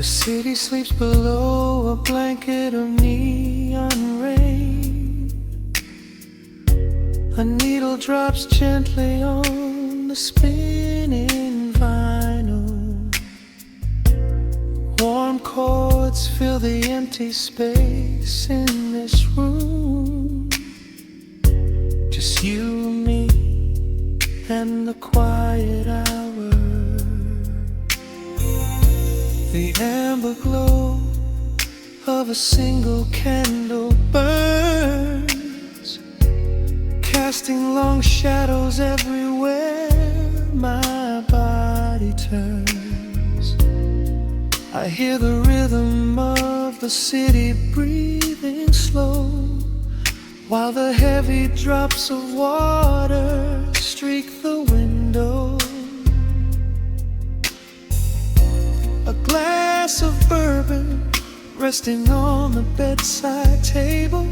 The city sleeps below a blanket of neon rain. A needle drops gently on the spinning vinyl. Warm chords fill the empty space in this room. Just you, me, and the quiet hour. The amber glow of a single candle burns, casting long shadows everywhere my body turns. I hear the rhythm of the city breathing slow, while the heavy drops of water streak the window. A glass of bourbon resting on the bedside table.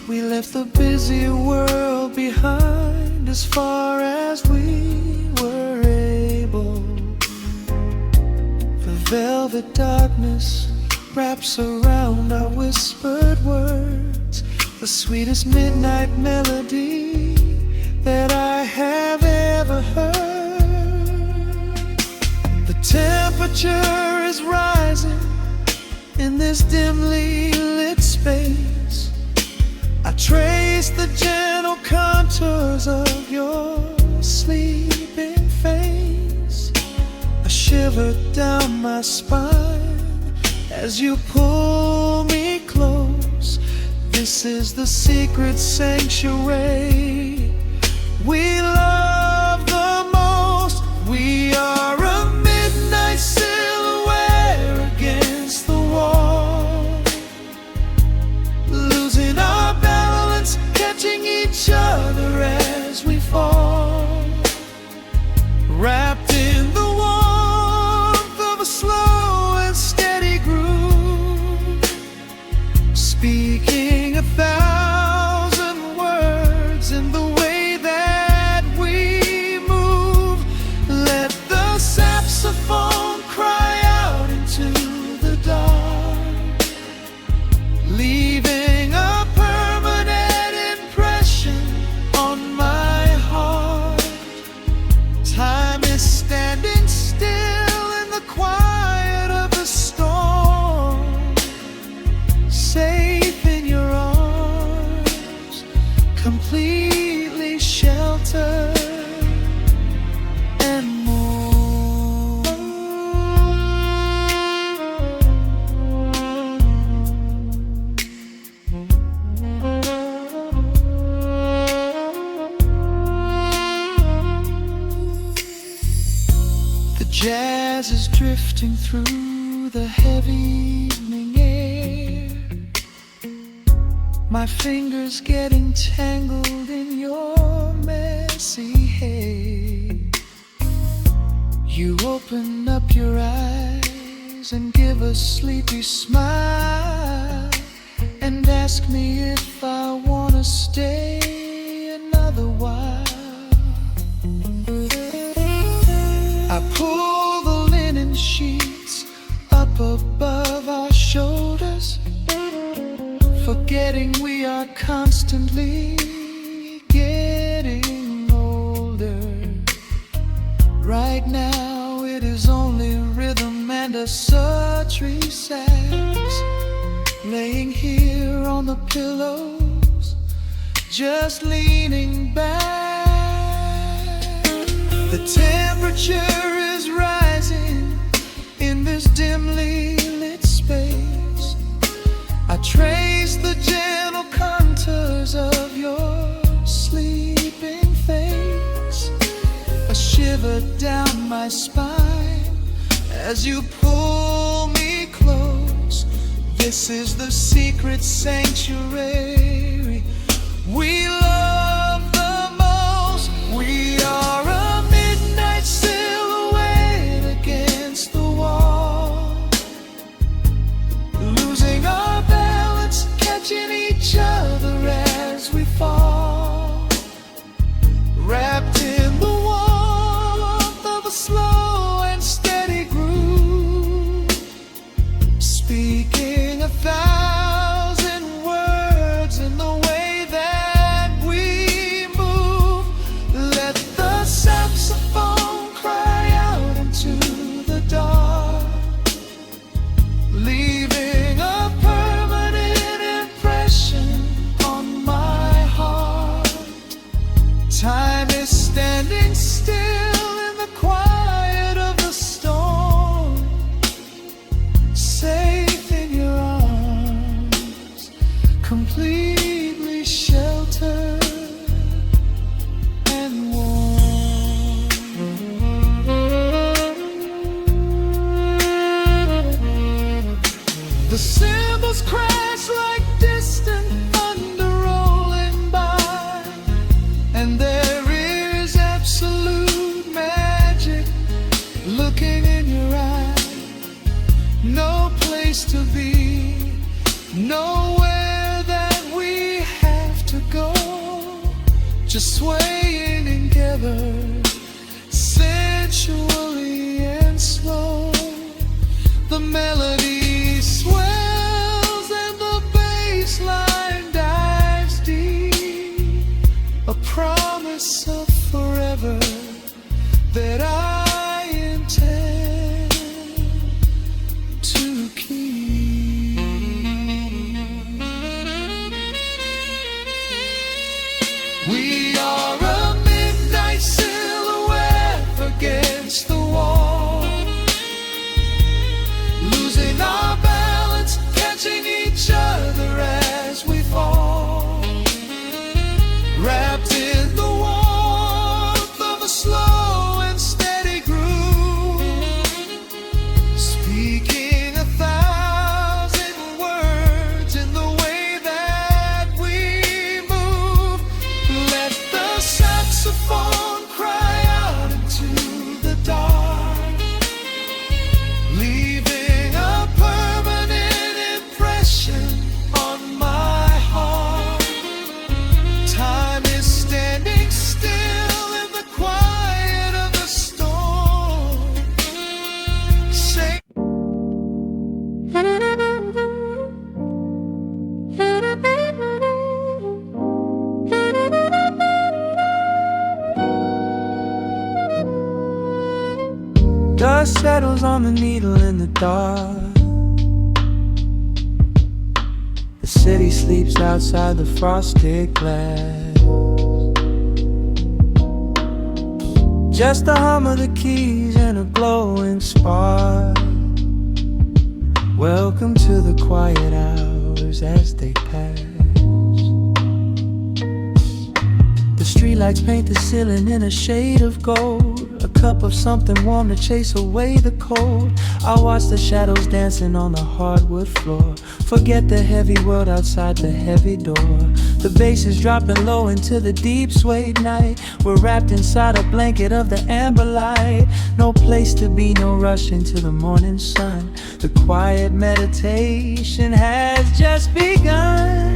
We left the busy world behind as far as we were able. The velvet darkness wraps around our whispered words, the sweetest midnight melody that I have ever heard. The temperature is rising in this dimly lit space. I trace the gentle contours of your sleeping face. A shiver down my spine as you pull me close. This is the secret sanctuary we love the most. We are a midnight silhouette against the wall, losing our balance, catching each other as we fall, wrapped in the warmth of a slow and steady groove, speaking 1,000 words in the way that we move. Let the saxophone cry out into the dark, leaving a permanent impression on my heart. Time is standing still in the quiet of the storm, safe in your arms, completely sheltered and more. The jazz is drifting through the heavy evening air, my fingers getting tangled in your messy hair. You open up your eyes and give a sleepy smile, and ask me if I wanna stay another while. I pull the linen sheets up above our shoulders, forgetting we are constantly getting older. Right now it is only rhythm and a sultry sax, laying here on the pillows, just leaning back. The temperature is rising in this dimly lit space. I trace the gentle contours of your sleeping face. A shiver down my spine as you pull me close. This is the secret sanctuary we love the most. We are a midnight silhouette against the wall, losing our balance, catching each other as we fall, wrapped in the warmth of a slow and steady groove, The cymbals crash like distant thunder rolling by, and there is absolute magic looking in your eye. No place to be, nowhere that we have to go, just swaying together, sensually and slow. The melody swells and the bass line dives deep, a promise of forever that I intend to keep. We are a midnight silhouette against the wall, losing our balance, catching each other as we fall, wrapped in the warmth of a slow and steady groove, speaking 1,000 words in the way that we move. Let the saxophone cry out into the dark, leaving a permanent impression on my heart. Time is standing still in the quiet of the storm. Say dust settles on the needle in the dark. The city sleeps outside the frosted glass. Just the hum of the keys and a glowing spark. Welcome to the quiet hours as they pass. The streetlights paint the ceiling in a shade of gold, a cup of something warm to chase away the cold. I watch the shadows dancing on the hardwood floor, forget the heavy world outside the heavy door. The bass is dropping low into the deep suede night. We're wrapped inside a blanket of the amber light. No place to be, no rush into the morning sun. The quiet meditation has just begun.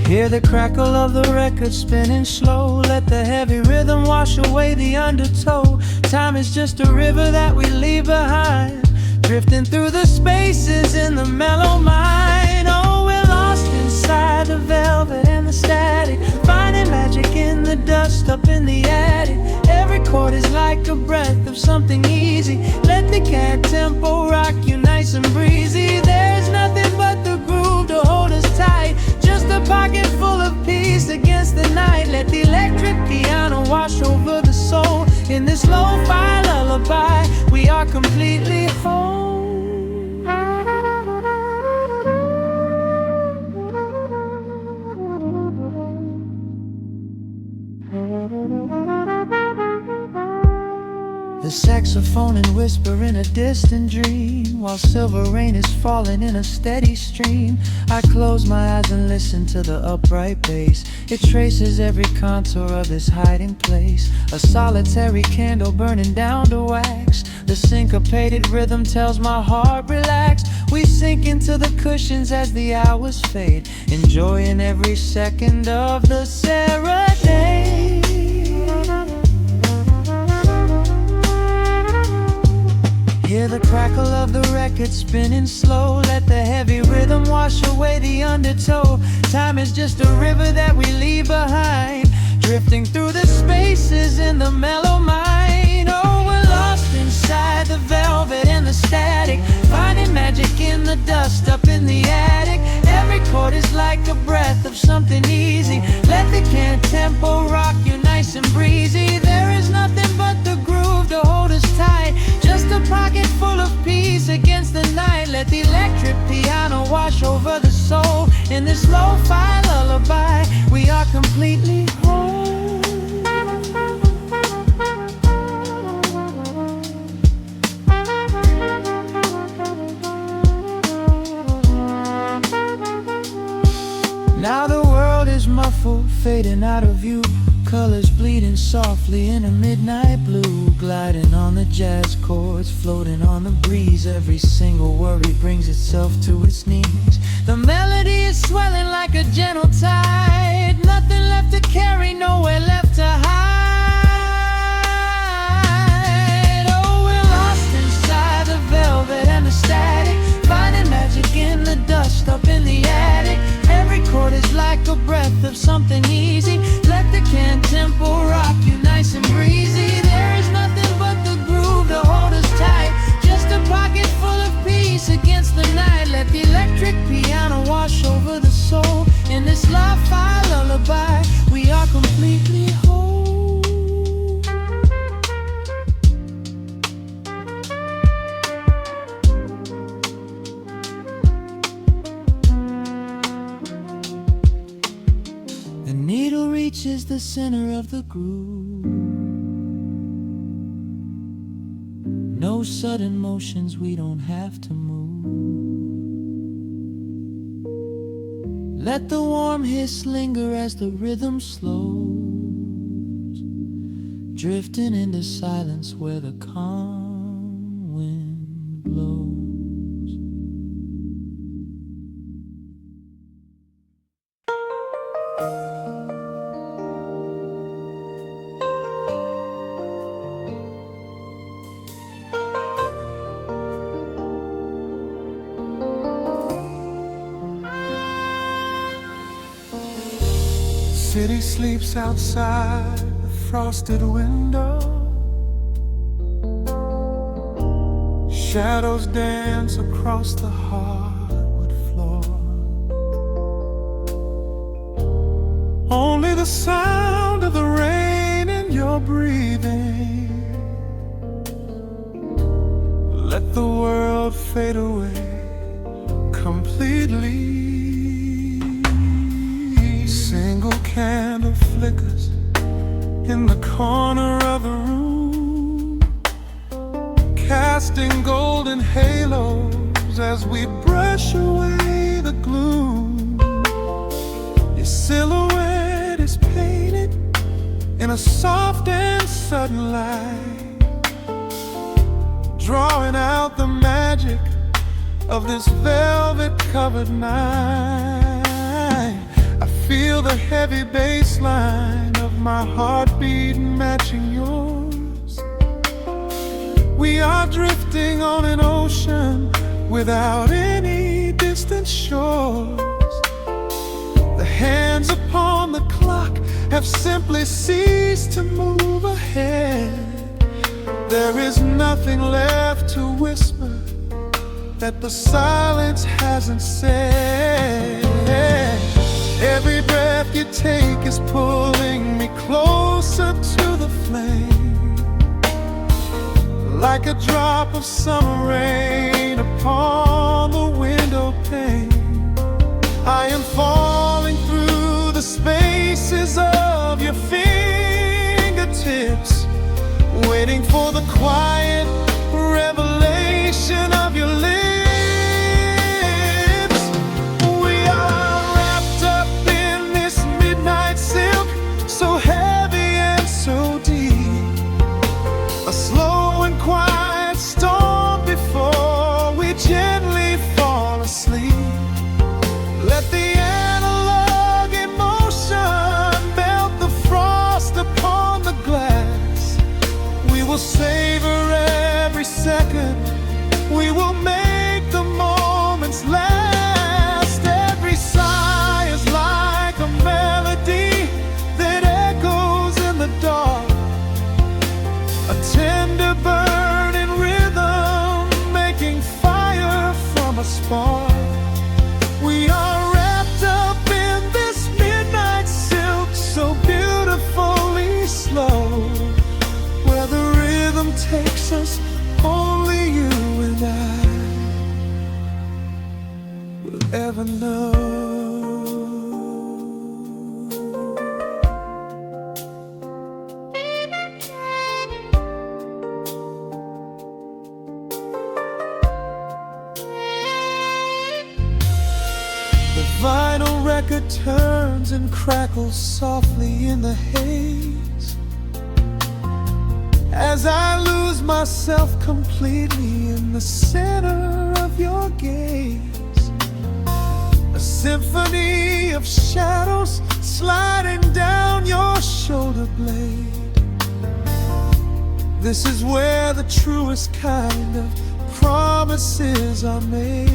Hear the crackle of the record spinning slow. Let the heavy rhythm wash away the undertow. Time is just a river that we leave behind, drifting through the spaces in the mellow mind. Oh, we're lost inside the velvet and the static, finding magic in the dust up in the attic. Every chord is like a breath of something easy. Let the cat tempo rock you nice and breezy. There's nothing but the groove to hold us tight, just a pocket full of peace against the night. Let the electric piano wash over the soul. In this lo-fi lullaby, we are completely whole. The saxophone and whisper in a distant dream, while silver rain is falling in a steady stream. I close my eyes and listen to the upright bass. It traces every contour of this hiding place. A solitary candle burning down to wax. The syncopated rhythm tells my heart relax. We sink into the cushions as the hours fade, enjoying every second of the serenade. Hear the crackle of the record spinning slow. Let the heavy rhythm wash away the undertow. Time is just a river that we leave behind, drifting through the spaces in the mellow mind. Oh, we're lost inside the velvet and the static, finding magic in the dust up in the attic. Every chord is like a breath of something easy. Let the can tempo rock you nice and breezy. There is nothing but the groove to hold us tight, just a pocket full of peace against the night. Let the electric piano wash over the soul. In this lo-fi lullaby, we are completely whole. fading out of view, colors bleeding softly in a midnight blue, gliding on the jazz chords, floating on the breeze. Every single worry brings itself to its knees. The melody is swelling like a gentle tide, nothing left to carry, nowhere left to hide. Oh, we're lost inside the velvet and the static, finding magic in the dust up in the attic. Every chord is like a breath of something easy. Let the can tempo rock you nice and breezy. There is nothing but the groove to hold us tight, just a pocket full of peace against the night. Let the electric piano wash over the soul. In this lo-fi lullaby, we are completely whole. The needle reaches the center of the groove. No sudden motions, we don't have to move. Let the warm hiss linger as the rhythm slows, drifting into silence where the calm wind blows. City sleeps outside the frosted window. Shadows dance across the hardwood floor. Only the sound of the rain in your breathing. Let the world fade away completely. Single candle flickers in the corner of the room, casting golden halos as we brush away the gloom. Your silhouette is painted in a soft and sudden light, drawing out the magic of this velvet-covered night. I feel the heavy bass line of my heartbeat matching yours. We are drifting on an ocean without any distant shores. The hands upon the clock have simply ceased to move ahead. There is nothing left to whisper that the silence hasn't said. Every breath you take is pulling me closer to the flame, like a drop of summer rain upon the window pane. I am falling through the spaces of your fingertips, waiting for the quiet revelation of your lips. So heavy and so deep, a slow and quiet storm before we gently fall asleep. Let the analog emotion melt the frost upon the glass. We will savor every second, we will make the moments last. Every sigh is like a melody that echoes in the dark, a tender burning rhythm making fire from a spark. We are wrapped up in this midnight silk, so beautifully slow, where the rhythm takes us, only you and I will ever know. Vinyl record it turns and crackles softly in the haze. As I lose myself completely in the center of your gaze, a symphony of shadows sliding down your shoulder blade. This is where the truest kind of promises are made.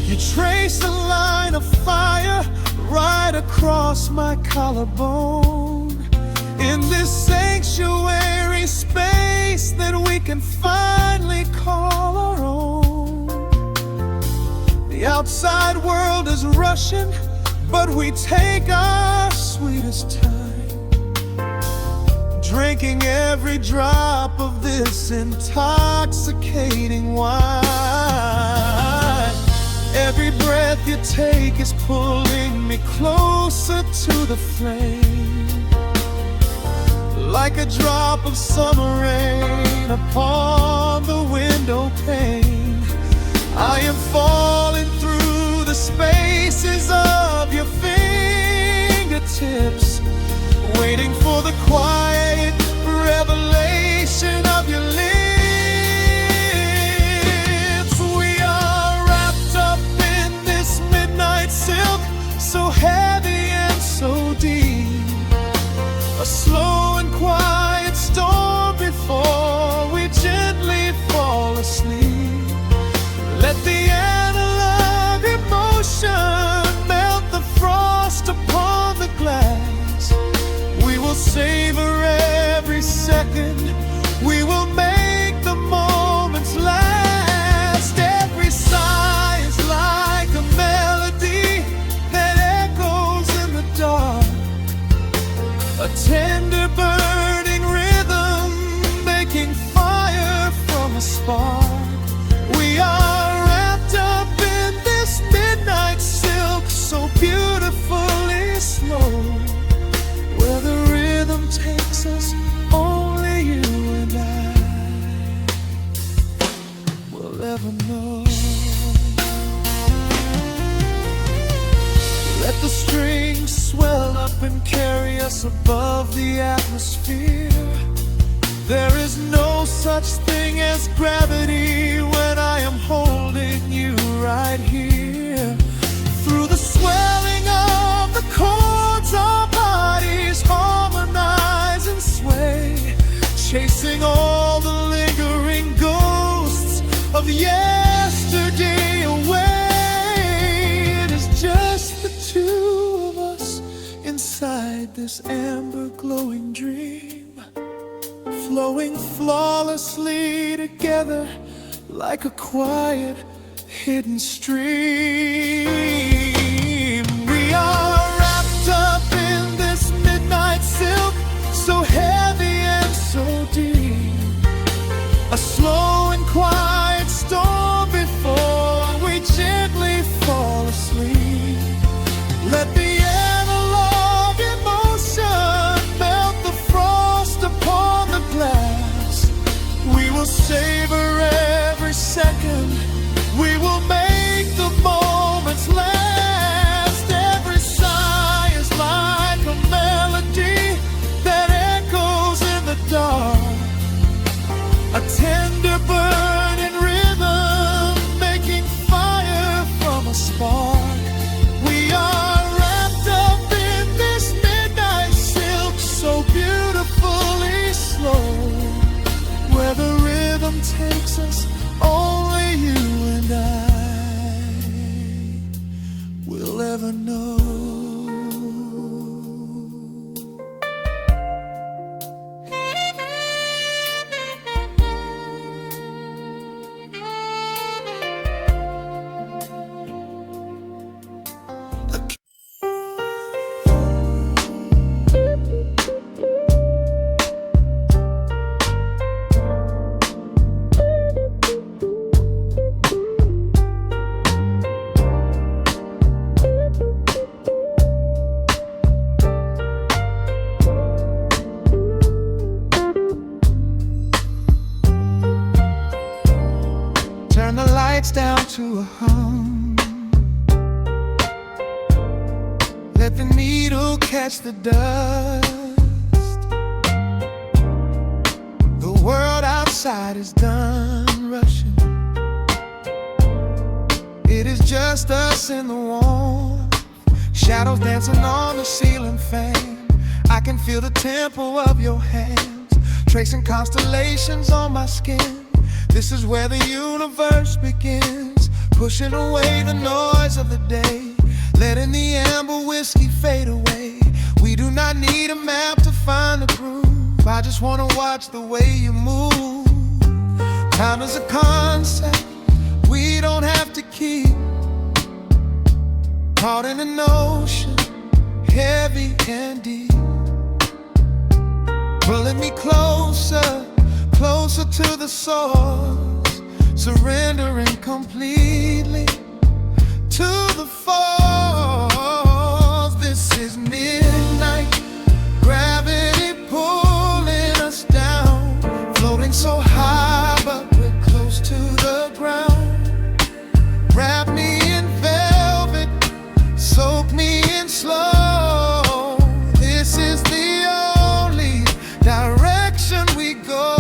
You trace a line of fire right across my collarbone. In this sanctuary space that we can finally call our own. The outside world is rushing, but we take our sweetest time, drinking every drop of this intoxicating wine. Every breath you take is pulling me closer to the flame, like a drop of summer rain upon the window pane. I am falling through the spaces of your fingertips, waiting for the quiet revelation of your lips. We are wrapped up in this midnight silk, so heavy and so deep. A slow and quiet storm before we gently fall asleep. Let the analog emotion melt the frost upon the glass. We will savor every second, we will make the moments last. Every sigh is like a melody that echoes in the dark, a tender burning rhythm making fire from a spark. We are wrapped up in this midnight silk, so beautifully slow. Where the rhythm takes us, only you and I will ever know. Let the strings swell up and carry us above the atmosphere. There is no such thing as gravity when I am holding you right here. Through the swelling of the chords, our bodies harmonize and sway, chasing all the lingering ghosts of yesterday away. It is just the two of us inside this amber glowing dream, flowing flawlessly together like a quiet hidden stream. We are wrapped up in this midnight silk, so heavy and so deep. A slow and quiet storm before we gently fall asleep. Let the analog emotion melt the frost upon the glass. We will savor every second, we will make the moments last. Every sigh is like a melody that echoes in the dark, a tender burning rhythm making fire from a spark. We are wrapped up in this midnight silk, so beautifully slow. Where the rhythm takes us, only you and I will ever know. Turn the lights down to a hum. catch the dust. The world outside is done rushing. It is just us in the warmth, shadows dancing on the ceiling fan. I can feel the tempo of your hands, tracing constellations on my skin. This is where the universe begins, pushing away the noise of the day, letting the amber whiskey fade away. We do not need a map to find the groove. I just wanna watch the way you move. Time is a concept we don't have to keep, caught in an ocean, heavy and deep, pulling me closer, closer to the source, surrendering completely to the force. This is midnight, gravity pulling us down, floating so high but we're close to the ground. Wrap me in velvet, soak me in slow. This is the only direction we go.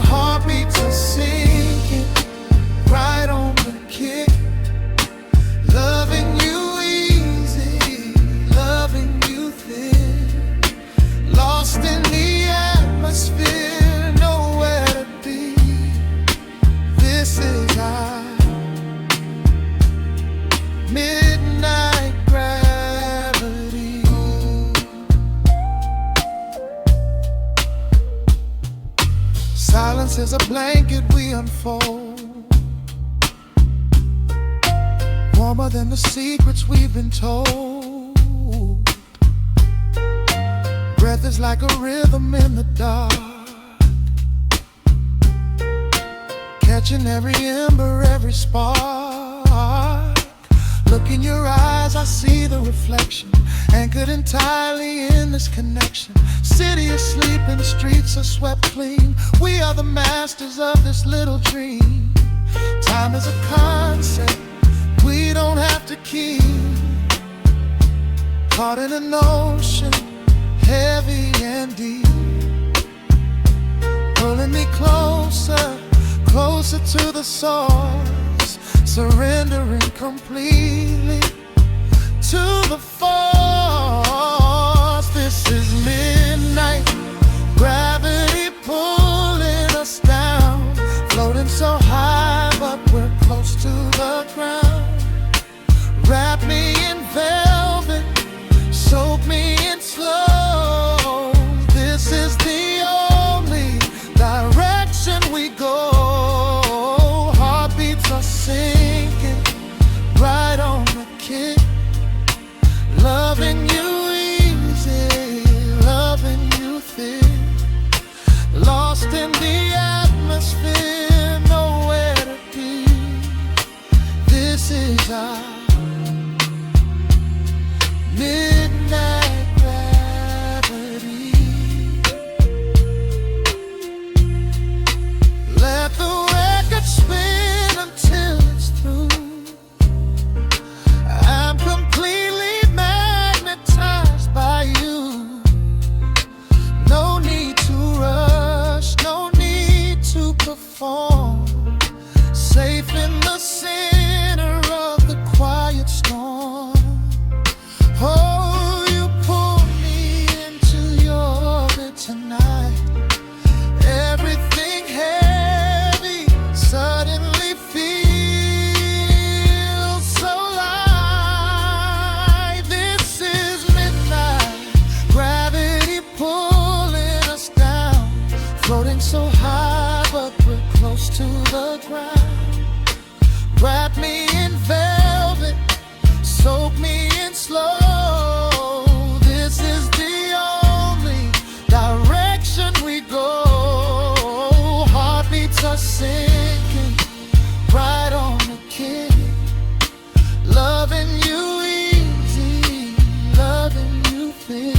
Heartbeats are sinking, right on the kick. Loving you easy, loving you thin. Lost in the atmosphere, nowhere to be. This is our midnight gravity. Silence is a blanket we unfold, warmer than the secrets we've been told. Breath is like a rhythm in the dark, catching every ember, every spark. Look in your eyes, I see the reflection, anchored entirely in this connection. City asleep and the streets are swept clean. We are the masters of this little dream. Time is a concept we don't have to keep, caught in an ocean, heavy and deep, pulling me closer, closer to the source, surrendering completely to the force. This is midnight, gravity pulling us down, floating so high but we're close to the ground. Wrap me in velvet, soak me in slow. This is the only direction we go. Heartbeats are sinking, right on the kick. Loving you easy, loving you thin. Lost in the atmosphere, nowhere to be. This is our midnight gravity. Let the record spin until it's through. I'm completely magnetized by you. No need to rush, no need to perform. Safe in the center of the quiet storm. Oh, you pull me into your orbit tonight. Everything heavy suddenly feels so light. This is midnight, gravity pulling us down, floating so high but we're close to the ground. Wrap me in velvet, soak me in slow. This is the only direction we go. Heartbeats are sinking, right on the kick. Loving you easy, loving you thin.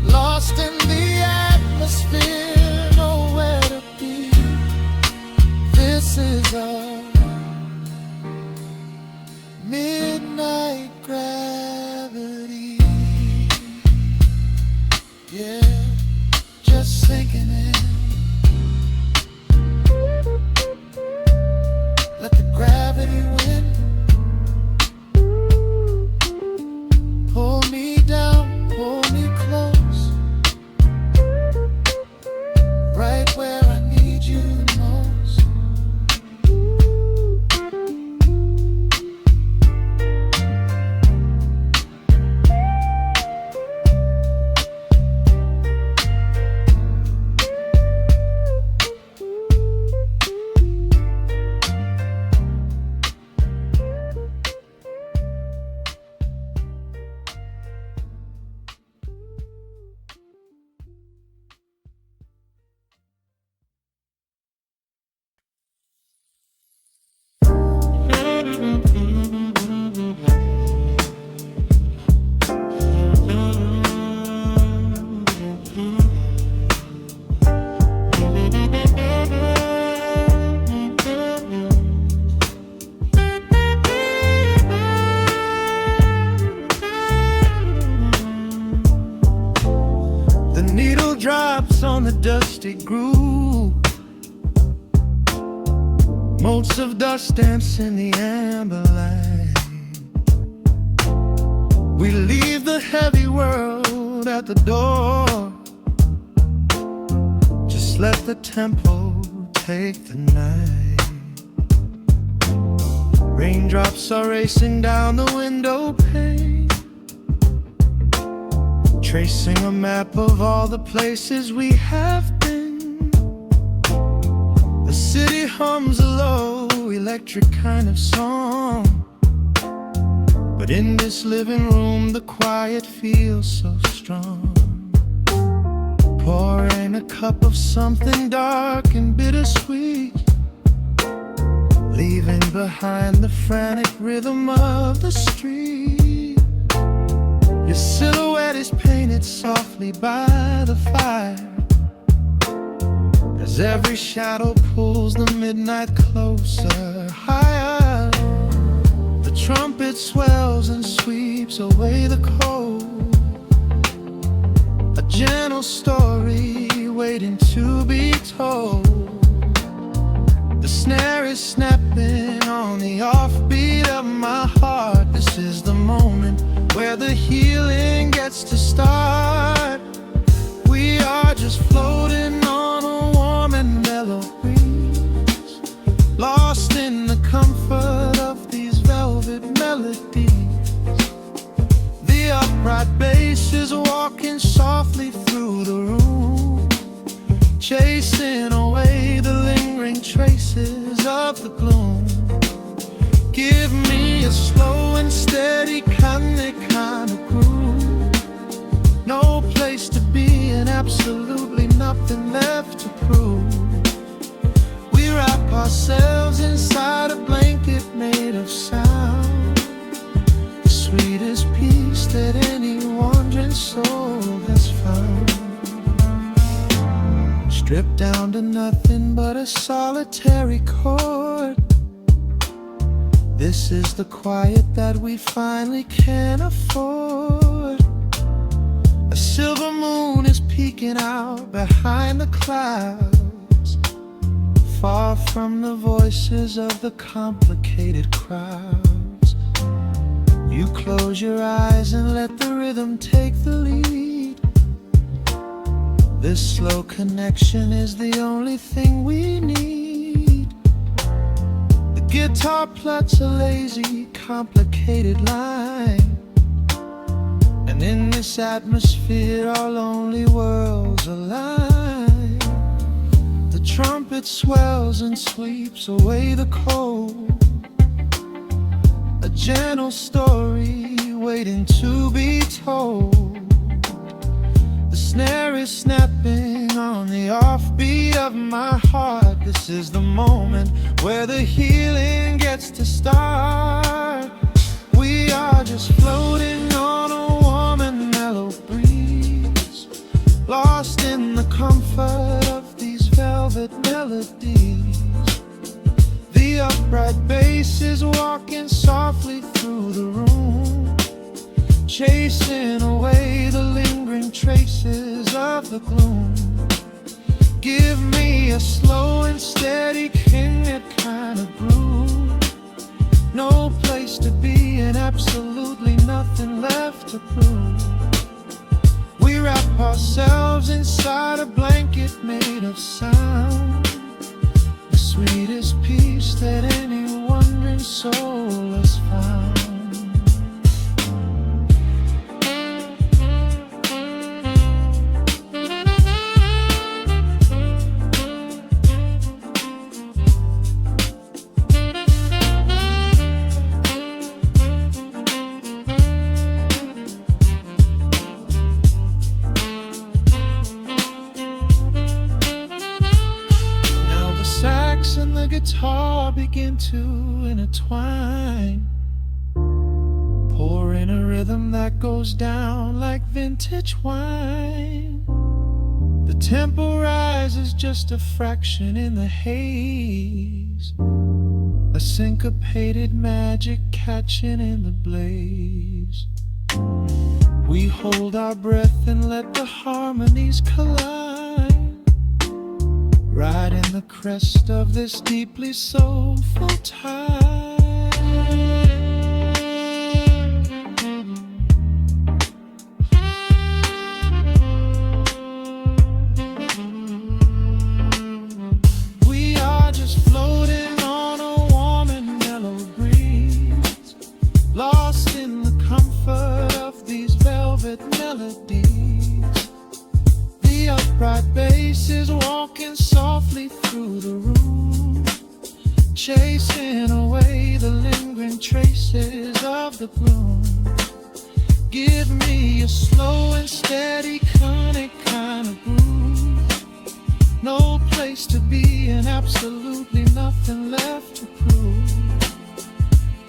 Lost in the atmosphere, nowhere to be. This is our midnight gravity. just sinking in. Let the gravity win. Pull me down, pull me close, right where I need you the most. The needle drops on the dusty groove. Motes of dust dance in the amber light. We leave the heavy world at the door. Just let the tempo take the night. Raindrops are racing down the window pane, tracing a map of all the places we have been. The city hums a low, electric kind of song, but in this living room the quiet feels so strong. Pouring a cup of something dark and bittersweet, leaving behind the frantic rhythm of the street. Your silhouette is painted softly by the fire, as every shadow pulls the midnight closer, higher. The trumpet swells and sweeps away the cold, a gentle story waiting to be told. The snare is snapping on the offbeat of my heart. This is the moment where the healing gets to start. We are just floating on a warm and mellow breeze, lost in the comfort of these velvet melodies. The upright bass is walking softly through the room, chasing away the lingering traces of the gloom. Give me a slow and steady kind of groove. No place to be and absolutely nothing left to prove. We wrap ourselves inside a blanket made of sound, the sweetest peace that any wandering soul has found. Stripped down to nothing but a solitary chord. This is the quiet that we finally can afford. A silver moon is peeking out behind the clouds, far from the voices of the complicated crowds. You close your eyes and let the rhythm take the lead. This slow connection is the only thing we need. The guitar plucks a lazy, complicated line, and in this atmosphere our lonely worlds align. The trumpet swells and sweeps away the cold, a gentle story waiting to be told. The snare is snapping on the offbeat of my heart. This is the moment where the healing gets to start. We are just floating on a warm and mellow breeze, lost in the comfort of these velvet melodies. The upright bass is walking softly through the room, chasing away the lingering traces of the gloom. Give me a slow and steady hangat kind of groove. No place to be and absolutely nothing left to prove. We wrap ourselves inside a blanket made of sound, the sweetest peace that any wandering soul has found. And the guitar begin to intertwine, pouring a rhythm that goes down like vintage wine. The tempo rises just a fraction in the haze, a syncopated magic catching in the blaze. We hold our breath and let the harmonies collide, riding the crest of this deeply soulful tide. We are just floating on a warm and mellow breeze, lost in the comfort of these velvet melodies. The upright bass is walking softly through the room, chasing away the lingering traces of the gloom. Give me a slow and steady conic kind of groove. No place to be and absolutely nothing left to prove.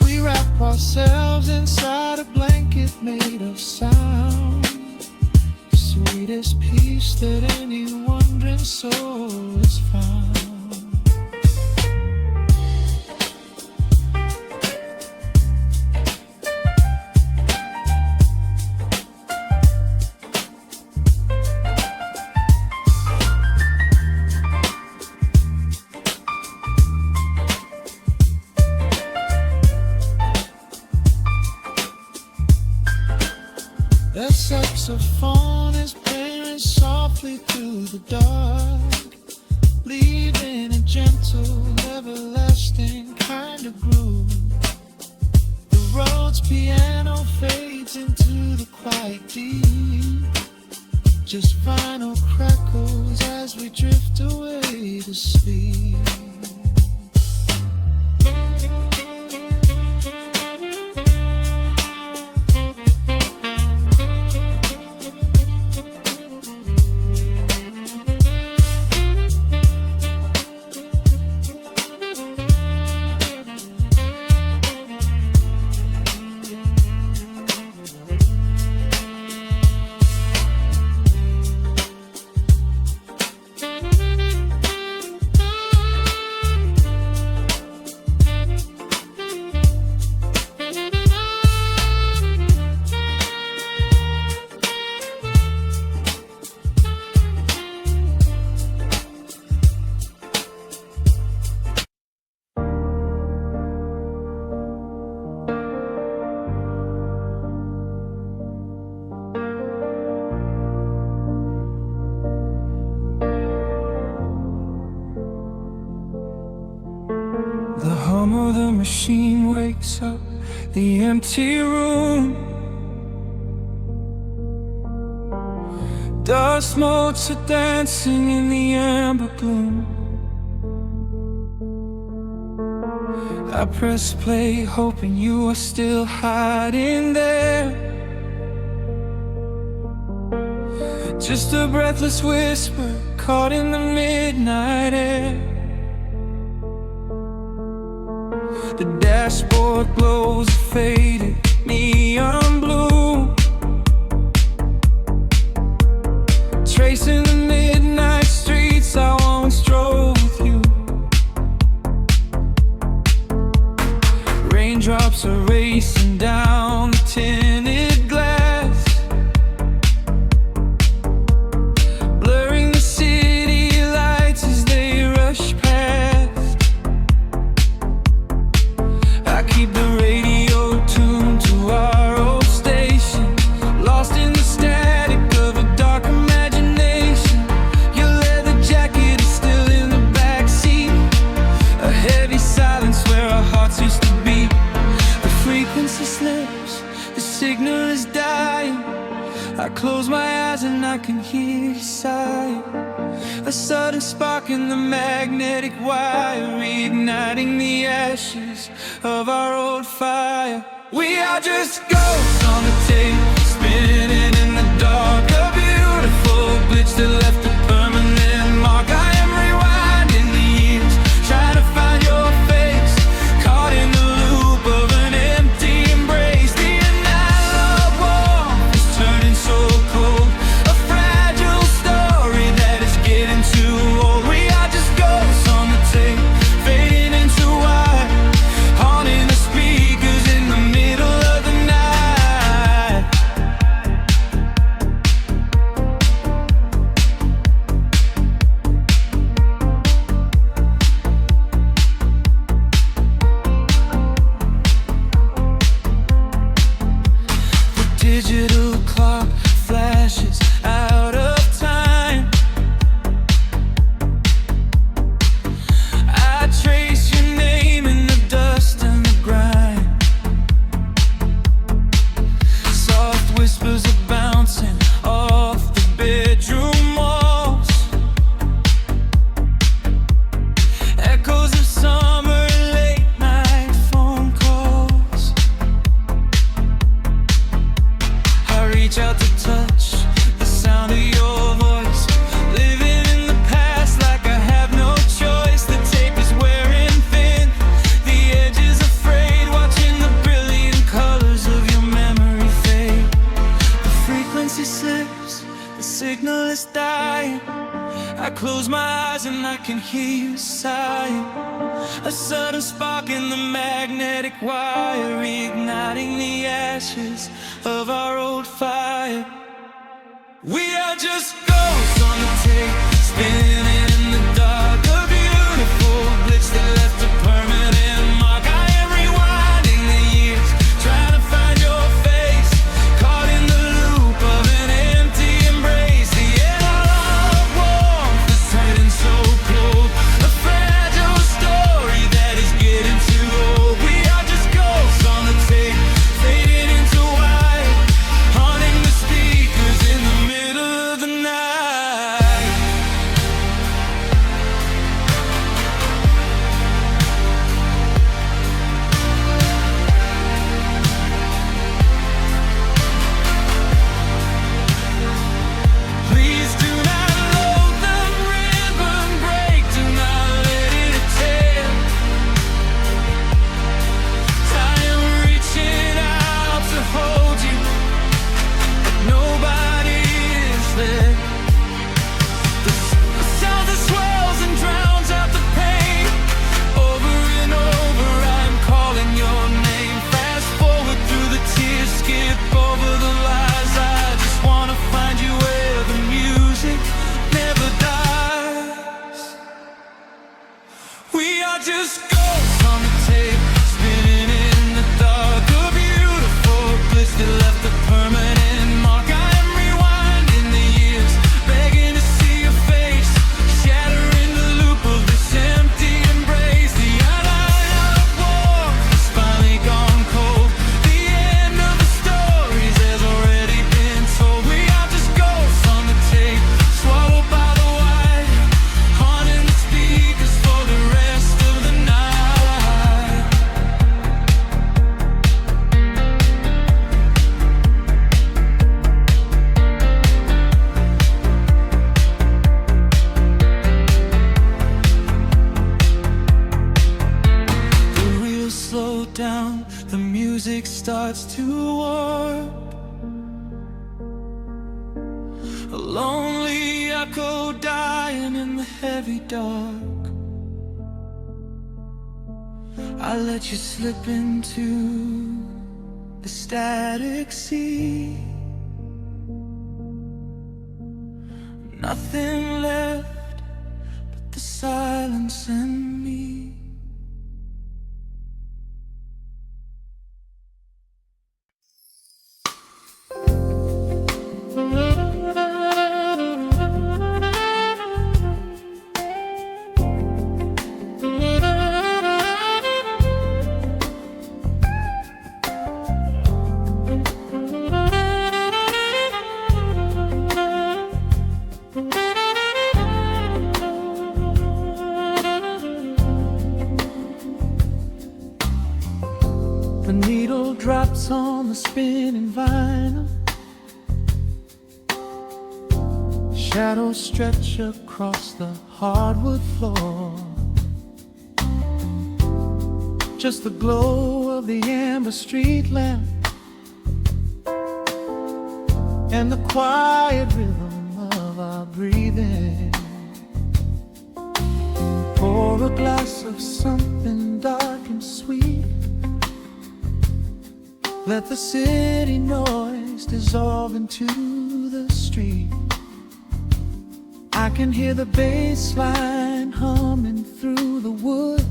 We wrap ourselves inside a blanket made of sound, sweetest peace that any wandering soul has found. That saxophone is playing softly through the dark, leaving a gentle, everlasting kind of groove. The road's piano fades into the quiet deep, just vinyl crackles as we drift away to sleep. The hum of the machine wakes up the empty room. Dust motes are dancing in the amber gloom. I press play, hoping you are still hiding there. Just a breathless whisper caught in the midnight air. The dashboard glows a faded neon blue, tracing the midnight streets I once drove with you. Raindrops are racing down the tinted glass. I can hear you sigh. A sudden spark in the magnetic wire, reigniting the ashes of our old fire. We are just ghosts on the tape, spinning in the dark. A beautiful glitch that left a permanent mark. I am rewinding the years, trying to find your face, caught in the loop of an empty embrace. The analog warmth is turning so cold, a fragile story that is getting too old. We are just ghosts on the tape, fading into white, haunting the speakers in the middle of the night. The digital clock flashes out of time. I trace your name in the dust and the grime. Soft whispers are bouncing off the bedroom walls, echoes of summer late night phone calls. I reach out to touch the sound of your voice, living in the past like I have no choice. The tape is wearing thin, the edge is afraid, watching the brilliant colors of your memory fade. The frequency slips, the signal is dying. I close my eyes and I can hear you sighing. A sudden spark in the magnetic wire, reigniting the ashes of our old fire. We are just ghosts on the tape, spinning in the dark. A beautiful glitch that left a permanent mark. I am rewinding the years, trying to find your face, caught in the loop of an empty embrace. The analog warmth is turning so cold, a fragile story that is getting too old. We are just ghosts on the tape, fading into white, haunting the speakers in the middle of the night. Please do not load the ribbon break, do not let it tear. I am reaching out to hold you, but nobody is there. The sound that swells and drowns out the pain. Over and over I'm calling your name. Fast forward through the tears, skip over the lies. I just wanna find you where the music never dies. We are just ghosts on the tape, spinning in the dark. A beautiful glitch that left a permanent mark. I am rewinding the years, begging to see your face, shattering the loop of this empty embrace. The analog warmth has finally gone cold, the end of the stories has already been told. We are just ghosts on the tape, swallowed by the wire, haunting the speakers for the rest of the night. The wheels slow down, the music starts to warp. A lonely echo dying in the heavy dark. I let you slip into the static sea. Nothing left but the silence and me. drops on the spinning vinyl. Shadows stretch across the hardwood floor. Just the glow of the amber street lamp and the quiet rhythm of our breathing. Pour a glass of something dark and sweet. Let the city noise dissolve into the street. I can hear the bass line humming through the wood.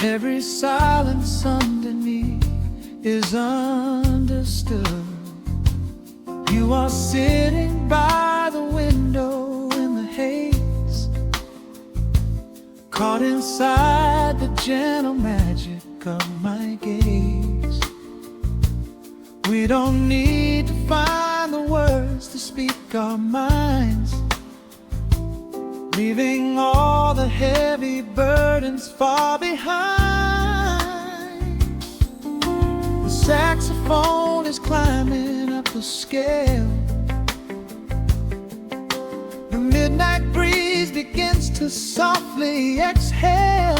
Every silence underneath is understood. You are sitting by the window in the haze, caught inside the gentle magic of my gaze. We don't need to find the words to speak our minds, leaving all the heavy burdens far behind. The saxophone is climbing up the scale. The midnight breeze begins to softly exhale.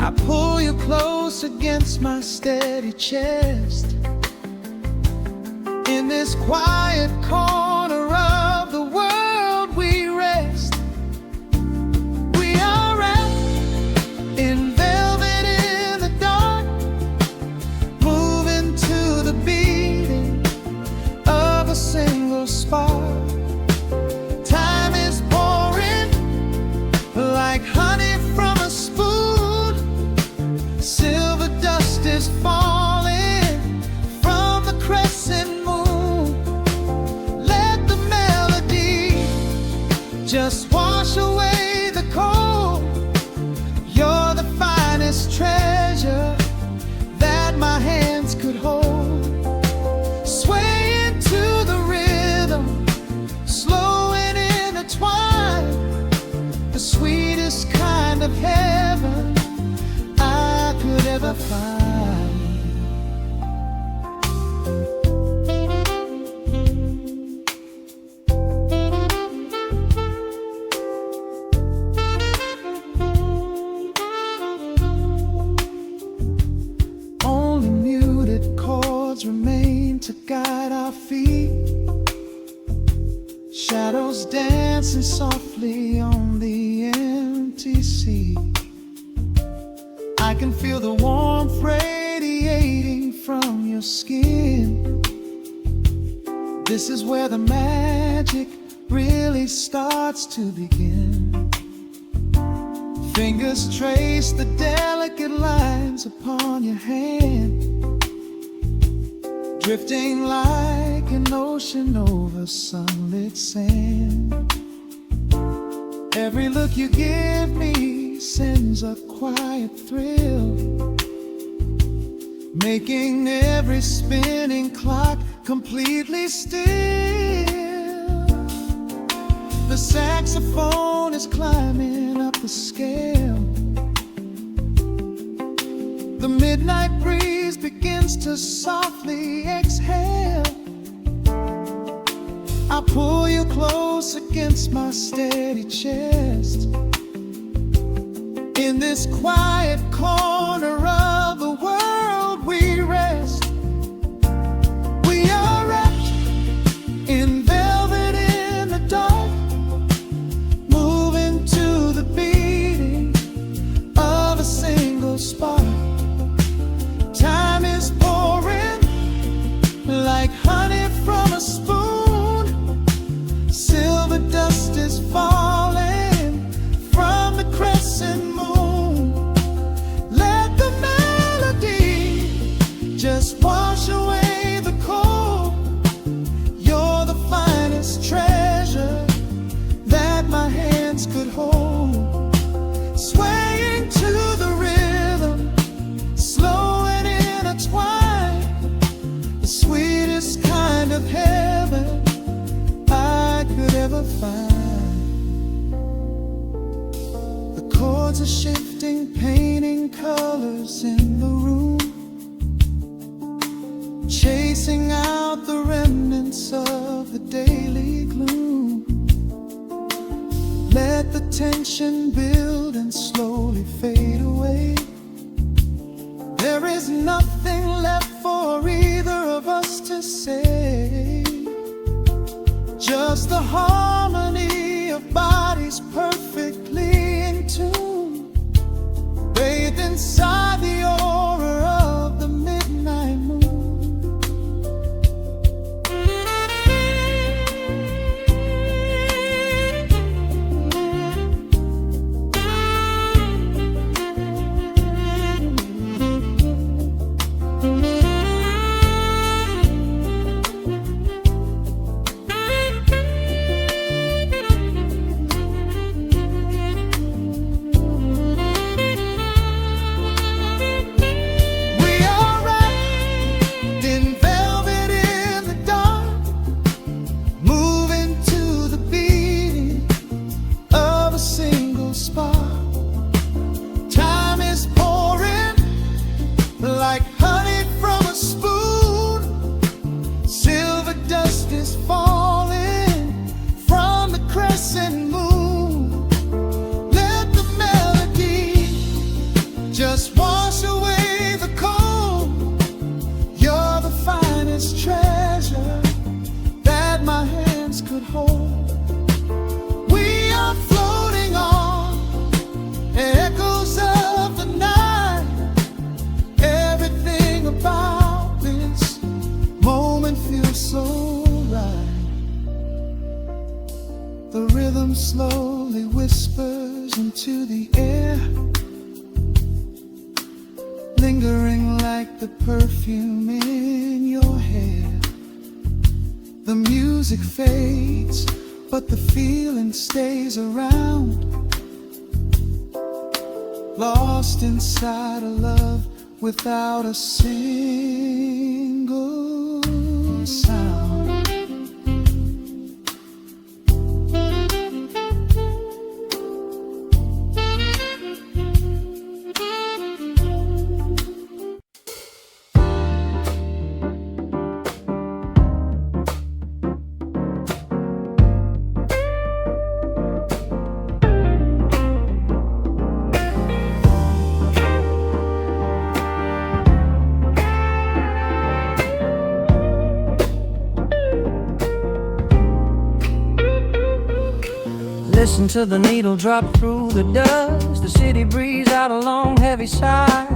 I pull you close against my steady chest. In this quiet corner of the world we rest. We are wrapped in velvet in the dark, moving to the beating of a single spark. Time is pouring like honey from a spoon. Silver dust is falling from the crescent moon. Let the melody just wash away the cold. You're the finest treasure that my hands could hold. Sway into the rhythm, slow and intertwined. The sweetest kind of heaven I could ever find. Only muted chords remain to guide our feet. Shadows dancing softly on the empty sea. I can feel the warmth radiating from your skin. This is where the magic really starts to begin. Fingers trace the delicate lines upon your hand, drifting like an ocean over sunlit sand. Every look you give me sends a quiet thrill, making every spinning clock completely still. The saxophone is climbing up the scale. The midnight breeze begins to softly exhale. I pull you close against my steady chest. In this quiet corner of the world we rest. We are wrapped in velvet in the dark, moving to the beating of a single spark. Time is pouring like honey from a spoon. Silver dust is falling from the crescent moon. Let the melody just wash away the cold. You're the finest treasure that my hands could hold. Swaying to the rhythm, slow and intertwined. The sweetest kind of heaven I could ever find. The chords Chords are shifting, painting colors in the room, chasing out the remnants of the daily gloom. Let the tension build and slowly fade away. There is nothing left for either of us to say. Just the harmony of bodies perfectly in tune, bathed inside the aura of the midnight moon. Like honey from a spoon, silver dust is falling from the crescent moon. Let the melody just wash away the cold. You're the finest treasure that my hands could hold. We are floating on echoes of the night. Everything about this moment feels so right. The rhythm slowly whispers into the air, lingering like the perfume in your hair. The music fades, but the feeling stays around, lost inside a love without a single sound. Listen to the needle drop through the dust. The city breathes out a long heavy sigh.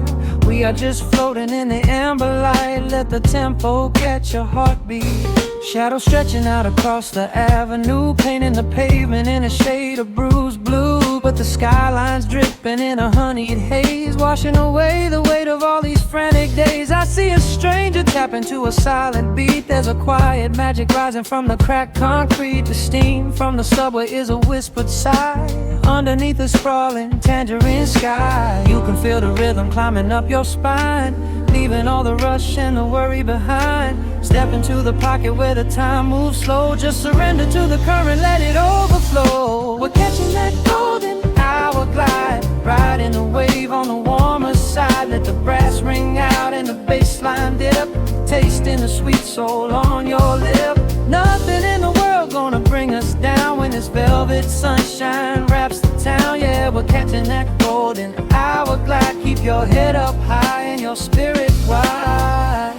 We are just floating in the amber light. Let the tempo catch your heartbeat. Shadows stretching out across the avenue, painting the pavement in a shade of bruised blue. But the skyline's dripping in a honeyed haze, washing away the weight of all these frantic days. I see a stranger tap into a silent beat. There's a quiet magic rising from the cracked concrete. The steam from the subway is a whispered sigh underneath the sprawling tangerine sky. You can feel the rhythm climbing up your spine, leaving all the rush and the worry behind. Step into the pocket where the time moves slow. Just surrender to the current, let it overflow. We're catching that golden hour glide, riding the wave on the warmer side. Let the brass ring out and the bass line dip, tasting the sweet soul on your lip. Nothing in the world gonna bring us down when this velvet sunshine wraps the town. Yeah, we're catching that golden hour glide. Keep your head up high and your spirit wide.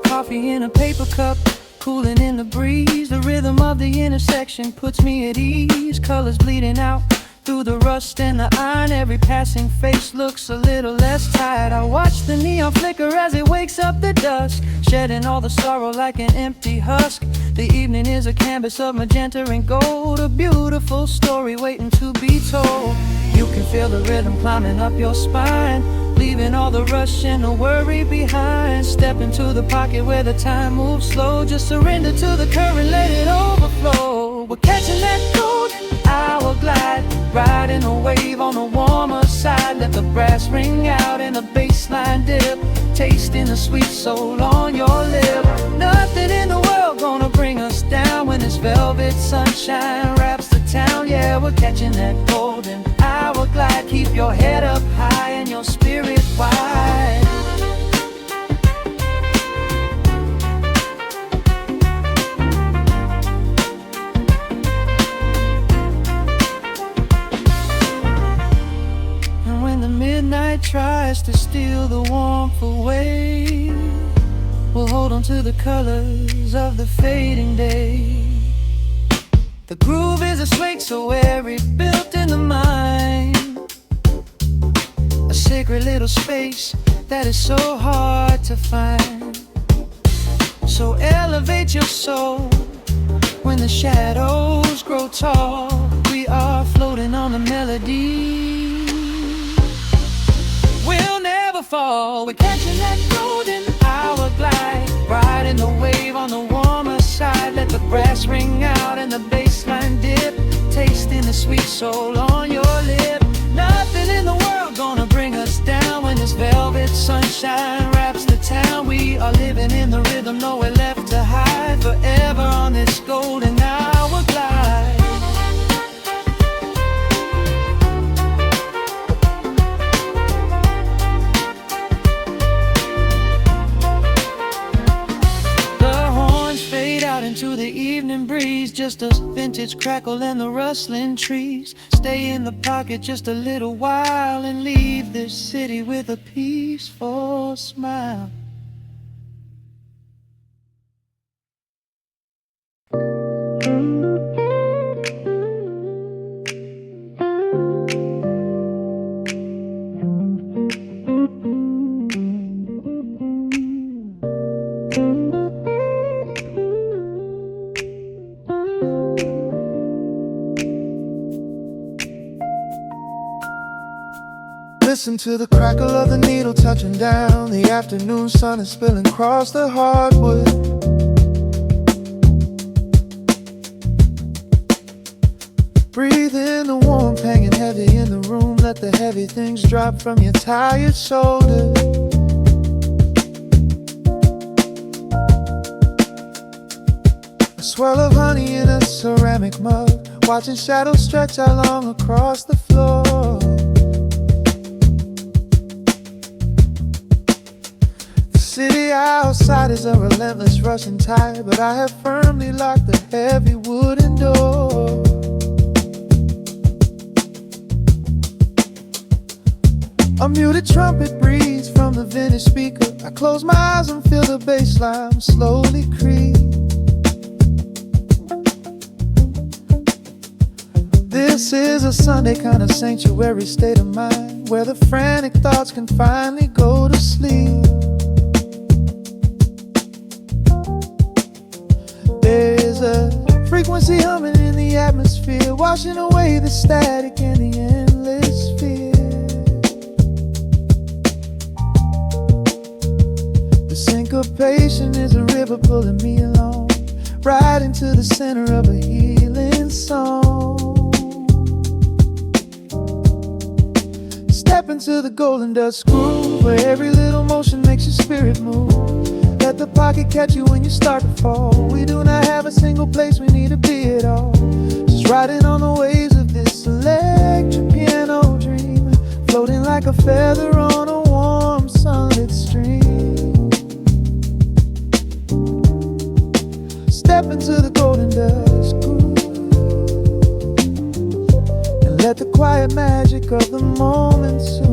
Coffee in a paper cup, cooling in the breeze. The rhythm of the intersection puts me at ease. Colors bleeding out through the rust and the iron. Every passing face looks a little less tired. I watch the neon flicker as it wakes up the dusk, shedding all the sorrow like an empty husk. The evening is a canvas of magenta and gold, a beautiful story waiting to be told. You can feel the rhythm climbing up your spine, leaving all the rush and the worry behind. Step into the pocket where the time moves slow. Just surrender to the current, let it overflow. We're catching that golden hour glide, riding a wave on the warmer side. Let the brass ring out and the bass line dip, tasting the sweet soul on your lip. Nothing in the world gonna bring us down when this velvet sunshine wraps the town. Yeah, Yeah, we're catching that golden hour glide. Keep your head up high and your spirit wide. And when the midnight tries to steal the warmth away, we'll hold on to the colors of the fading day. The groove is a swing so airy, built in the mind, a sacred little space that is so hard to find. So elevate your soul when the shadows grow tall. We are floating on the melody, we'll never fall. We're catching that golden hour glide, riding the wave on the warmer side. Let the brass ring out and the bass line dip, tasting the sweet soul on your lip. Nothing in the world gonna bring us down when this velvet sunshine wraps the town. We are living in the rhythm, nowhere left to hide, forever on this golden hour glide. Into the evening breeze, just a vintage crackle and the rustling trees. Stay in the pocket just a little while and leave this city with a peaceful smile. Listen to the crackle of the needle touching down. The afternoon sun is spilling across the hardwood. Breathe in the warmth hanging heavy in the room. Let the heavy things drop from your tired shoulders. A swirl of honey in a ceramic mug, watching shadows stretch out long across the floor. City outside is a relentless rushing tide, but I have firmly locked the heavy wooden door. A muted trumpet breathes from the vintage speaker. I close my eyes and feel the bass line slowly creep. This is a Sunday kind of sanctuary state of mind, where the frantic thoughts can finally go to sleep. There's a frequency humming in the atmosphere, washing away the static and the endless fear. The syncopation is a river pulling me along, right into the center of a healing song. Step into the golden dust groove, where every little motion makes your spirit move. Let the pocket catch you when you start to fall. We do not have a single place we need to be at all. Just riding on the waves of this electric piano dream, floating like a feather on a warm sunlit stream. Step into the golden dust groove, and let the quiet magic of the moment soothe.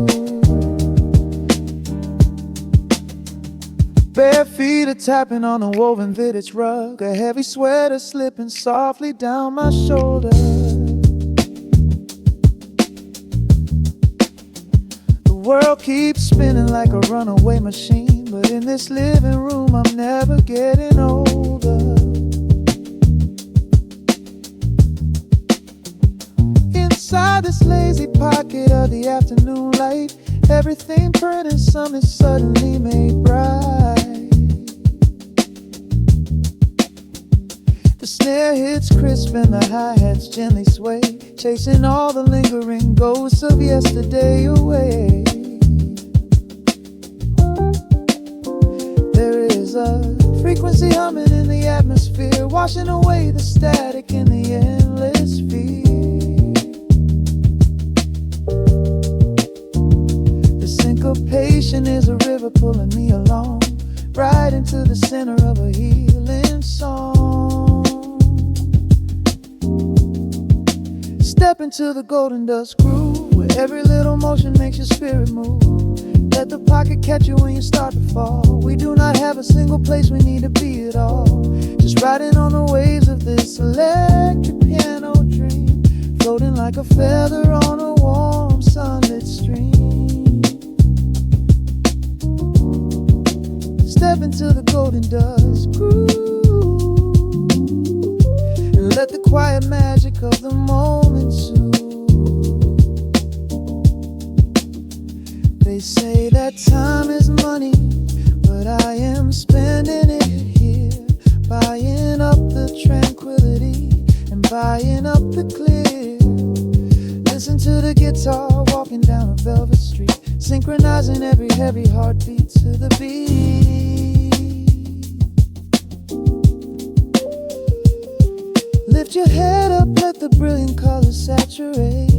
Bare feet are tapping on a woven vintage rug, a heavy sweater slipping softly down my shoulder. The world keeps spinning like a runaway machine, but in this living room I'm never getting older. Inside this lazy pocket of the afternoon light, everything burning, something suddenly made bright. The snare hits crisp and the hi-hats gently sway, chasing all the lingering ghosts of yesterday away. There is a frequency humming in the atmosphere, washing away the static in the endless fear. Relaxation is a river pulling me along, right into the center of a healing song. Step into the golden dust groove, where every little motion makes your spirit move. Let the pocket catch you when you start to fall. We do not have a single place we need to be at all. Just riding on the waves of this electric piano dream, floating like a feather on a warm sunlit stream. Step into the golden dust groove, and let the quiet magic of the moment soothe. They say that time is money, but I am spending it here, buying up the tranquility and buying up the clear. Listen to the guitar walking down a velvet street, synchronizing every heavy heartbeat to the beat. Lift your head up, let the brilliant colors saturate.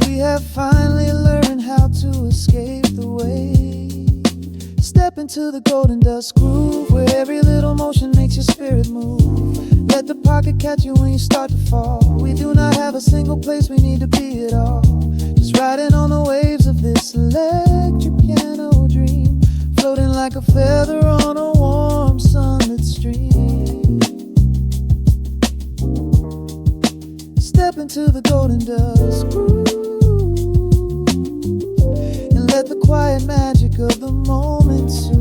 We have finally learned how to escape the weight. Step into the golden dust groove, where every little motion makes your spirit move. Let the pocket catch you when you start to fall. We do not have a single place we need to be at all. Just riding on the waves of this electric piano dream, floating like a feather on a warm sunlit stream. Step into the golden dust groove, let the quiet magic of the moment soothe.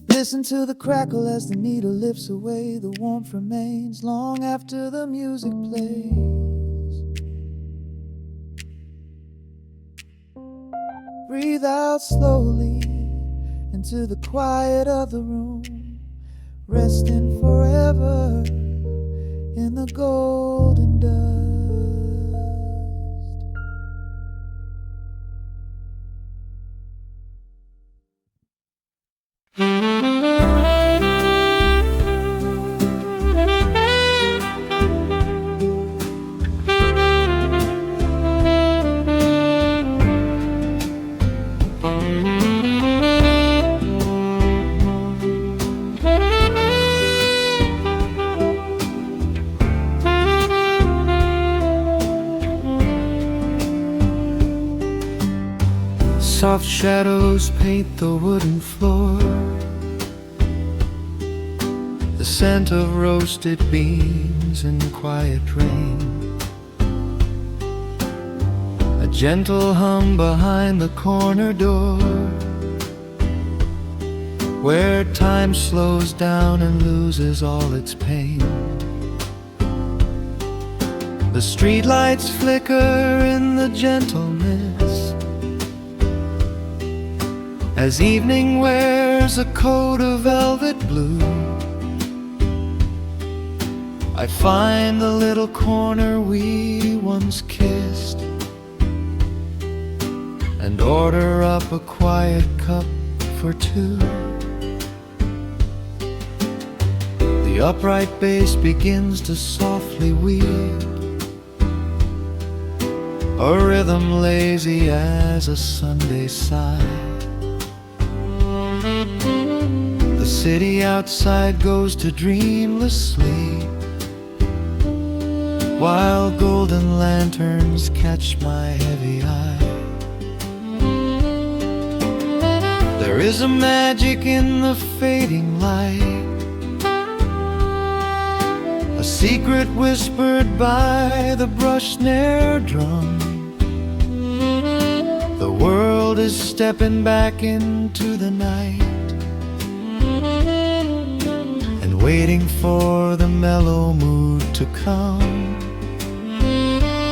Listen to the crackle as the needle lifts away. The warmth remains long after the music plays. Breathe out slowly into the quiet of the room, resting forever in the golden dust. Soft shadows paint the wooden floor, the scent of roasted beans in quiet rain, a gentle hum behind the corner door, where time slows down and loses all its pain. The streetlights flicker in the gentle mist, as evening wears a coat of velvet blue. I find the little corner we once kissed, and order up a quiet cup for two. The upright bass begins to softly weave, a rhythm lazy as a Sunday sigh. The city outside goes to dreamless sleep, while golden lanterns catch my heavy eye. There is a magic in the fading light, a secret whispered by the brush snare drum. The world is stepping back into the night, and waiting for the mellow mood to come.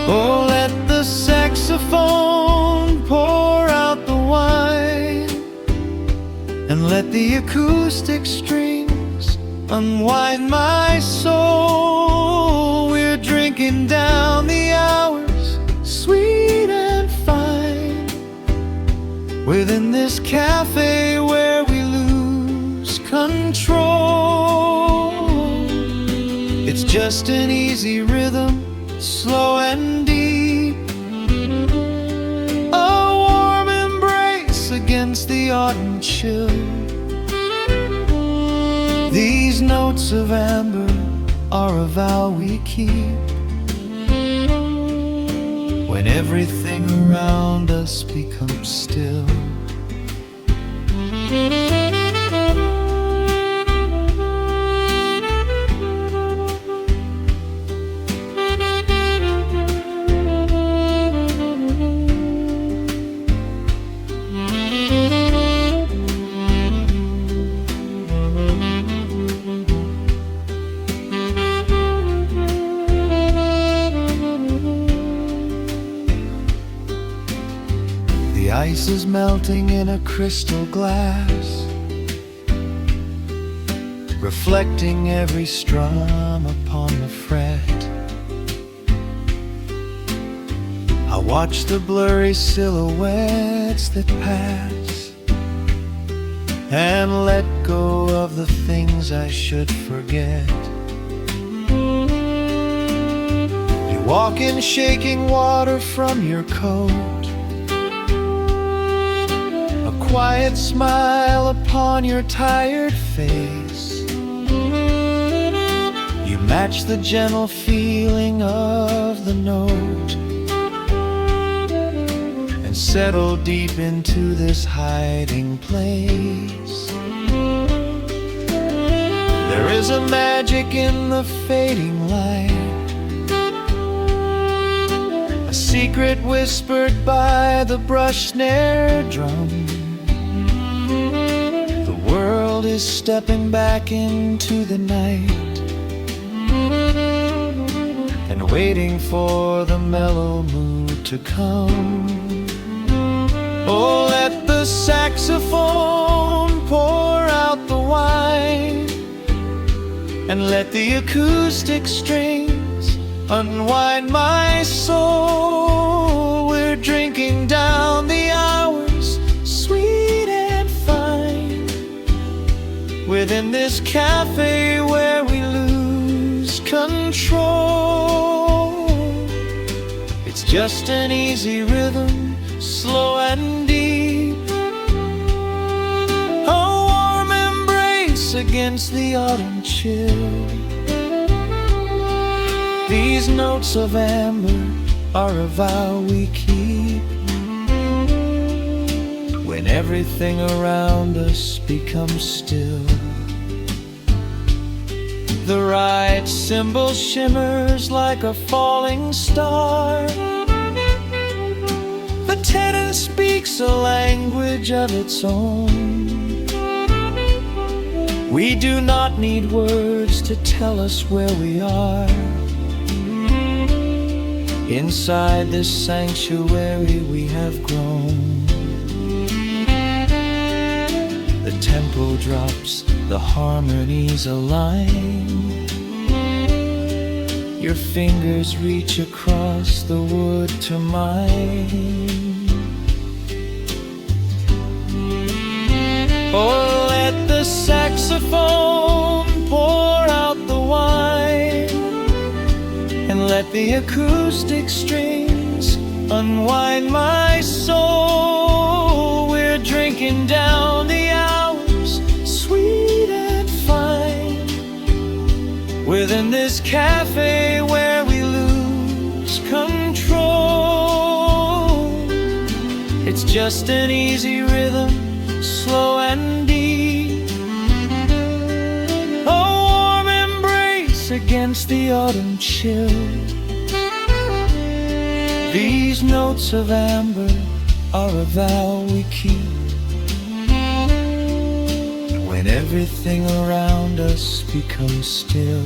Oh, let the saxophone pour out the wine, and let the acoustic strings unwind my soul. We're drinking down the hours, sweet and fine, within this cafe where we lose control. It's just an easy rhythm, slow and deep, autumn chill. These notes of amber are a vow we keep when everything around us becomes still. The ice is melting in a crystal glass, reflecting every strum upon the fret. I watch the blurry silhouettes that pass and let go of the things I should forget. You walk in shaking water from your coat, quiet smile upon your tired face. You match the gentle feeling of the note and settle deep into this hiding place. There is a magic in the fading light, a secret whispered by the brush snare drum. The world is stepping back into the night and waiting for the mellow mood to come. Oh, let the saxophone pour out the wine and let the acoustic strings unwind my soul. We're drinking down the hours, sweet and fine, within this cafe where we lose control. It's just an easy rhythm, slow and deep, a warm embrace against the autumn chill. These notes of amber are a vow we keep when everything around us becomes still. The right cymbal shimmers like a falling star. The tenor speaks a language of its own. We do not need words to tell us where we are. Inside this sanctuary we have grown. The tempo drops, the harmonies align. Your fingers reach across the wood to mine. Oh, let the saxophone pour out the wine and let the acoustic strings unwind my soul. We're drinking down the hours, sweet and fine, within this cafe where we lose control. It's just an easy rhythm, slow and deep, a warm embrace against the autumn chill. These notes of amber are a vow we keep when everything around us becomes still.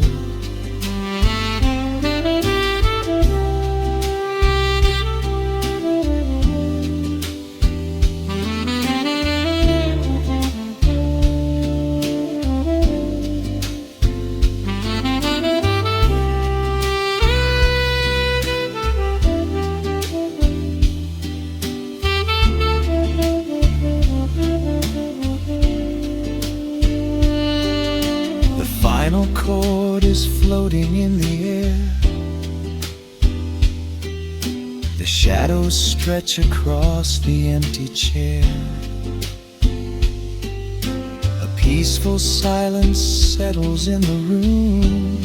Final chord is floating in the air. The shadows stretch across the empty chair. Peaceful silence settles in the room,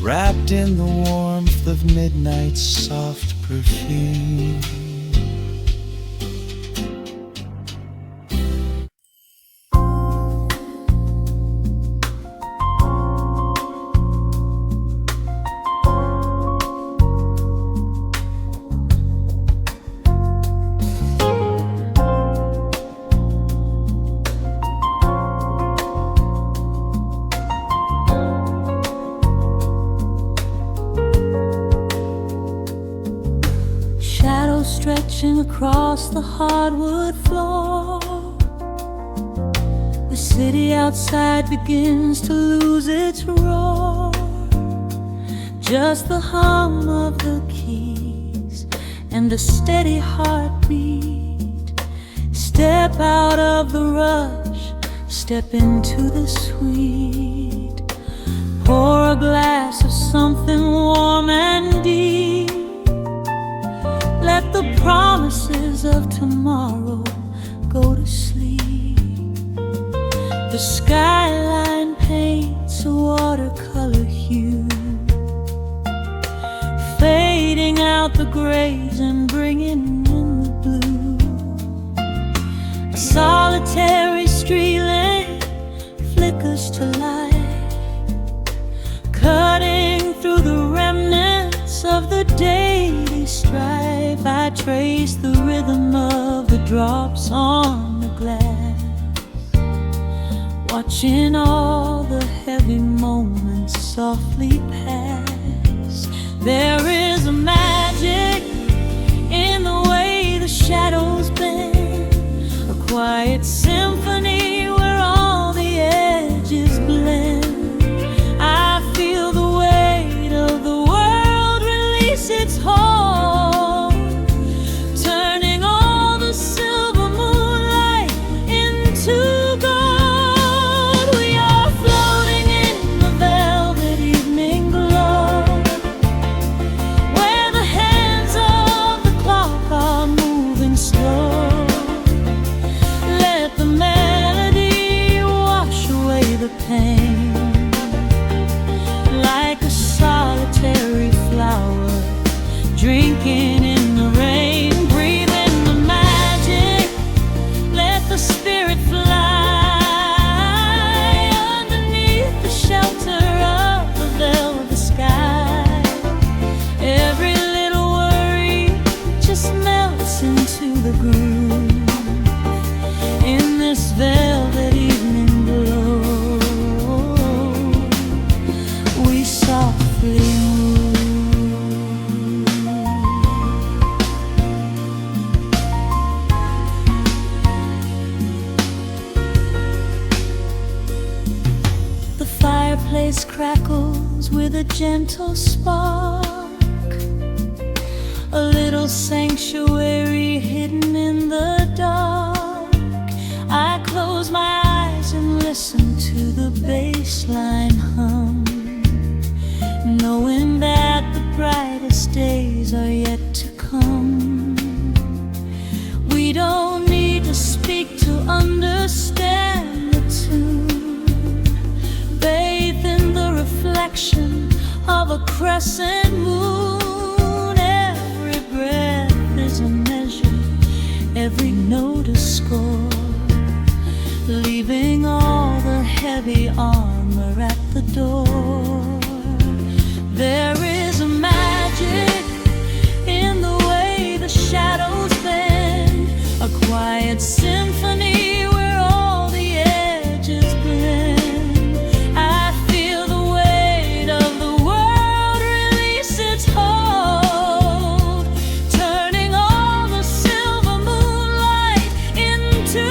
wrapped in the warmth of midnight's soft perfume. Stretching across the hardwood floor, the city outside begins to lose its roar. Just the hum of the keys and a steady heartbeat. Step out of the rush, step into the sweet. Pour a glass of something warm and deep. Let the promises of tomorrow go to sleep. The skyline paints a watercolor hue, fading out the grays and bringing in the blue. A solitary street lamp flickers to light, cutting through the remnants of the daily strife. I trace the rhythm of the drops on the glass, watching all the heavy moments softly pass. There is a magic in the way the shadows bend, a quiet symphony where all the edges blend. I feel the weight of the world release its hold, turning all the silver moonlight into gold. We are floating in the velvet evening glow, where the hands of the clock are moving slow. Let the melody wash away the pain, like a solitary flower drinking in the rain. Breathe in the magic, let the spirit fly underneath the shelter of the velvet sky. Every little worry just melts into the groove in this velvet evening glow. We softly move. The fireplace crackles with a gentle spark, a little sanctuary hidden in the dark. I close my eyes and listen to the bass line hum, knowing that the brightest days are yet to come. We don't need to speak to understand the tune. Bathe in the reflection of a crescent moon. Every breath is a measure, every note a score, leaving all the heavy armor at the door. There is a magic in the way the shadows bend, a quiet symphony where all the edges blend. I feel the weight of the world release its hold, turning all the silver moonlight into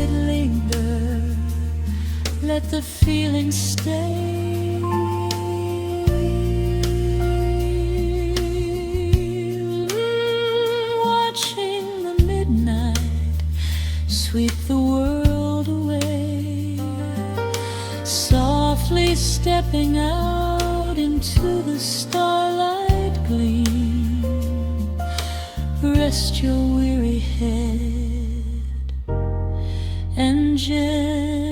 it linger, let the feeling stay. Watching the midnight sweep the world away, softly stepping out into the starlight gleam. Rest your weary head and gently